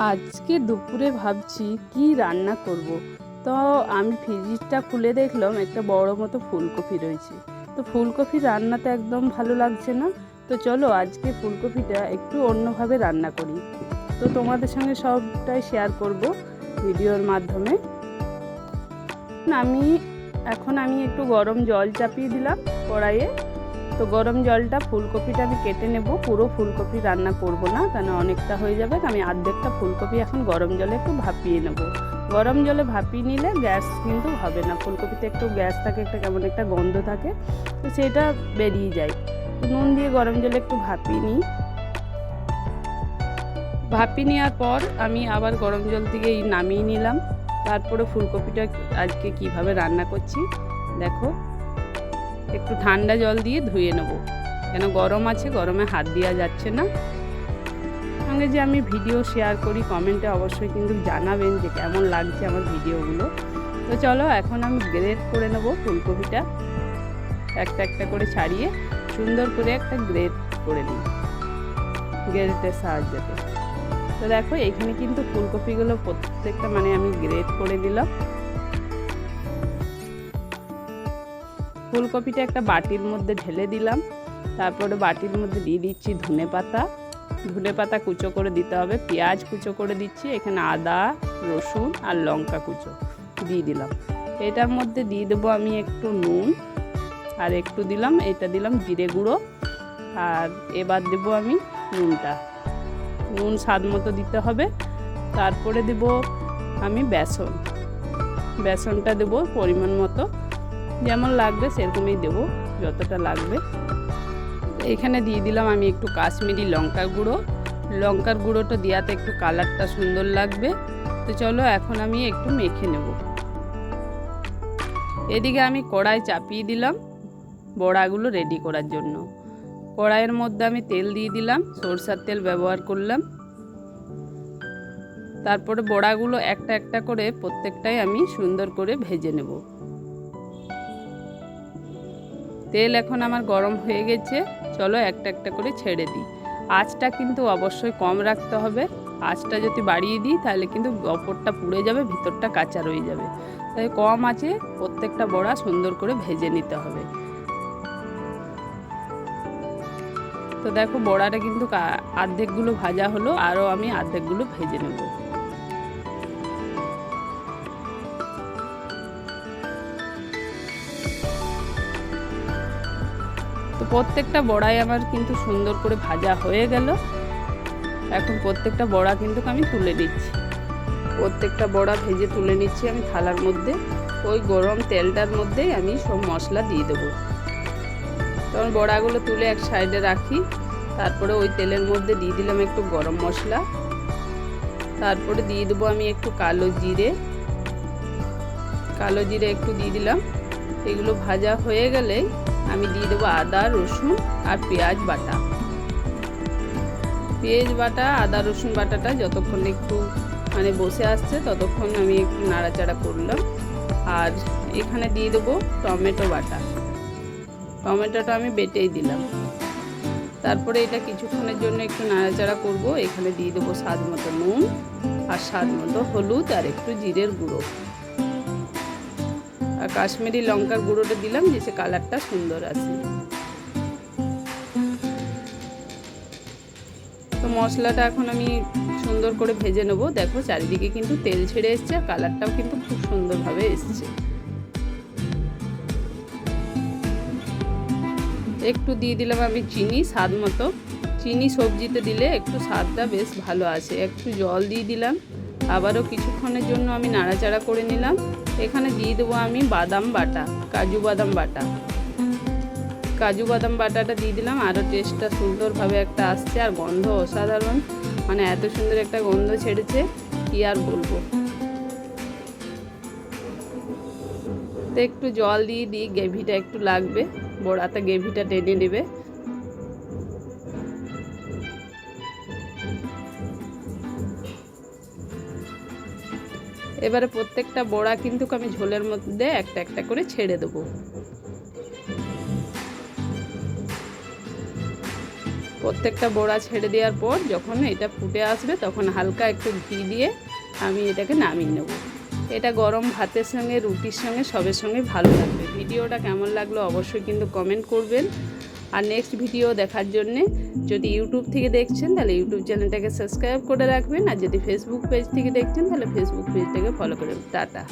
আজকে দুপুরে ভাবছি কি রান্না করব। তো আমি ফ্রিজটা খুলে দেখলাম একটা বড় মতো ফুলকপি রয়েছে। তো ফুলকপি রান্নাতে একদম ভালো লাগছে না। তো চলো আজকে ফুলকপিটা একটু অন্যভাবে রান্না করি। তো তোমাদের সঙ্গে সবটাই শেয়ার করব ভিডিওর মাধ্যমে। আমি একটু গরম জল চাপিয়ে দিলাম কড়াইয়ে। তো গরম জলটা ফুলকপিটা আমি কেটে নেব। পুরো ফুলকপি রান্না করব না, কারণ অনেকটা হয়ে যাবে। আমি অর্ধেকটা ফুলকপি এখন গরম জলে একটু ভাপিয়ে নেব। গরম জলে ভাপিয়ে নিলে গ্যাস কিন্তু হবে না। ফুলকপিতে একটু গ্যাস থাকে, একটা কেমন একটা গন্ধ থাকে, তো সেটা বেরিয়ে যায়। নুন দিয়ে গরম জলে একটু ভাপিয়ে নিই। ভাপিয়ে নেওয়ার পর আমি আবার গরম জল থেকে নামিয়ে নিলাম। তারপরে ফুলকপিটা আজকে কিভাবে রান্না করছি দেখো। একটু ঠান্ডা জল দিয়ে ধুয়ে নেব, কেন গরম আছে, গরমে হাত দেওয়া যাচ্ছে না। সঙ্গে যে আমি ভিডিও শেয়ার করি, কমেন্টে অবশ্যই কিন্তু জানাবেন যে কেমন লাগছে আমার ভিডিওগুলো। তো চলো এখন আমি গ্রেট করে নেব ফুলকপিটা, একটা একটা করে ছাড়িয়ে সুন্দর করে একটা গ্রেট করে নিই গ্রেটের সাহায্যে। তো দেখো এখানে কিন্তু ফুলকপিগুলো প্রত্যেকটা আমি গ্রেট করে দিলাম। ফুলকপিটা একটা বাটির মধ্যে ঢেলে দিলাম। তারপরে বাটির মধ্যে দিয়ে দিচ্ছি ধনে পাতা কুচো করে দিতে হবে, পেঁয়াজ কুচো করে দিচ্ছি, এখানে আদা রসুন আর লঙ্কা কুচো দিয়ে দিলাম। এটার মধ্যে দিয়ে দেবো আমি একটু নুন, আর একটু দিলাম জিরে গুঁড়ো। আর এবার দেবো আমি নুন স্বাদ মতো দিতে হবে। তারপরে দেব আমি বেসনটা দেবো পরিমাণ মতো, যেমন লাগবে সেরকমই দেবো, যতটা লাগবে। এখানে দিয়ে দিলাম আমি একটু কাশ্মীরি লঙ্কার গুঁড়োটা দেওয়াতে একটু কালারটা সুন্দর লাগবে। তো চলো এখন আমি একটু মেখে নেব। এদিকে আমি কড়াই চাপিয়ে দিলাম বড়াগুলো রেডি করার জন্য। কড়াইয়ের মধ্যে আমি তেল দিয়ে দিলাম, সরষের তেল ব্যবহার করলাম। তারপরে বড়াগুলো একটা একটা করে প্রত্যেকটাই আমি সুন্দর করে ভেজে নেব। তেল এখন আমার গরম হয়ে গেছে, চলো একটা একটা করে ছেড়ে দিই। আঁচটা কিন্তু অবশ্যই কম রাখতে হবে। আঁচটা যদি বাড়িয়ে দিই তাহলে কিন্তু ওপরটা পুড়ে যাবে, ভিতরটা কাঁচা রয়ে যাবে। তাই কম আঁচে প্রত্যেকটা বড়া সুন্দর করে ভেজে নিতে হবে। তো দেখো বড়াটা কিন্তু অর্ধেকগুলো ভাজা হলো, আরও আমি অর্ধেকগুলো ভেজে নেব। তো প্রত্যেকটা বড়াই আমার কিন্তু সুন্দর করে ভাজা হয়ে গেল। এখন প্রত্যেকটা বড়া কিন্তু আমি তুলে নিচ্ছি। প্রত্যেকটা বড়া ভেজে তুলে নিচ্ছি আমি থালার মধ্যে। ওই গরম তেলটার মধ্যেই আমি সব মশলা দিয়ে দেবো। তখন বড়াগুলো তুলে এক সাইডে রাখি। তারপরে ওই তেলের মধ্যে দিয়ে দিলাম একটু গরম মশলা। তারপরে দিয়ে দেবো আমি একটু কালো জিরে একটু দিয়ে দিলাম। এগুলো ভাজা হয়ে গেলে আমি দিয়ে দেবো আদা রসুন আর পেঁয়াজ বাটা। আদা রসুন বাটাটা যতক্ষণ একটু বসে আসছে ততক্ষণ আমি একটু নাড়াচাড়া করলাম। আর এখানে দিয়ে দেবো টমেটোটা আমি বেটেই দিলাম। তারপরে এটা কিছুক্ষণের জন্য একটু নাড়াচাড়া করব। এখানে দিয়ে দেবো স্বাদ মতো নুন আর স্বাদ মতো হলুদ আর একটু জিরের গুঁড়ো আর কাশ্মীরি লঙ্কার গুঁড়োটা দিলাম, যাতে কালারটা সুন্দর আসে। তো মশলাটা এখন আমি সুন্দর করে ভেজে নেব। দেখো চারিদিকে কিন্তু তেল ছেড়ে এসছে, আর কালারটাও কিন্তু খুব সুন্দরভাবে এসছে। একটু দিয়ে দিলাম আমি চিনি স্বাদ মতো। চিনি সবজিতে দিলে একটু স্বাদটা বেশ ভালো আসে। একটু জল দিয়ে দিলাম। আবারও কিছুক্ষণের জন্য আমি নাড়াচাড়া করে নিলাম। এখানে দিয়ে দেবো আমি কাজু বাদাম বাটাটা দিয়ে দিলাম। আরও টেস্টটা সুন্দরভাবে একটা আসছে, আর গন্ধ অসাধারণ, এত সুন্দর একটা গন্ধ ছেড়েছে কি আর বলবো। তো একটু জল দিয়ে দিই, গ্রেভিটা একটু লাগবে, বড়াতে গ্রেভিটা টেনে নেবে। এবারে প্রত্যেকটা বড়া কিন্তু আমি ঝোলের মধ্যে একটা একটা করে ছেড়ে দেবো। প্রত্যেকটা বড়া ছেড়ে দেওয়ার পর যখন এটা ফুটে আসবে তখন হালকা একটু ঘি দিয়ে আমি এটাকে নামিয়ে নেব। এটা গরম ভাতের সঙ্গে, রুটির সঙ্গে, সবের সঙ্গে ভালো লাগবে। ভিডিওটা কেমন লাগলো অবশ্যই কিন্তু কমেন্ট করবেন। আর নেক্সট ভিডিও দেখার জন্যে যদি ইউটিউব থেকে দেখছেন তাহলে ইউটিউব চ্যানেলটাকে সাবস্ক্রাইব করে রাখবেন, আর যদি ফেসবুক পেজ থেকে দেখছেন তাহলে ফেসবুক পেজটাকে ফলো করে। টাটা।